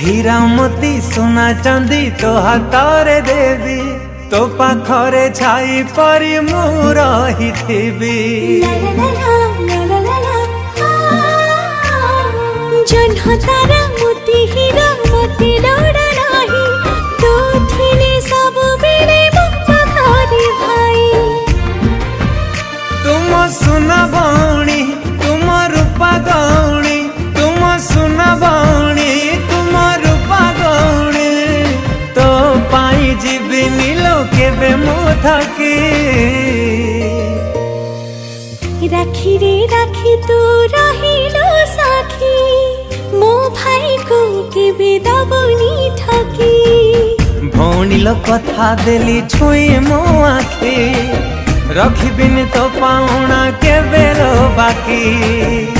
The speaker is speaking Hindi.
हीरा मोती सोना चांदी तो हाथरे देवी तो पाखरे छाई परी मु रहिथिबी जन्ह तारा मोती हीरा मोती लोड़ा नाही तो थिले सब बेले मो पाखरे भाई तुम सुना भौणी तुम रूपा गौणी तुम सुना भौणी तुम रूपा गौणी तो पाई जीवी नीलो केबे मो थकी राखी रे राखी तू रहिलो साखी मो भाई को केबे दबनी ठकी भौणी लो कथा देली छुई मो आखी रखिबिन तो पाउना केबे रो बाकी।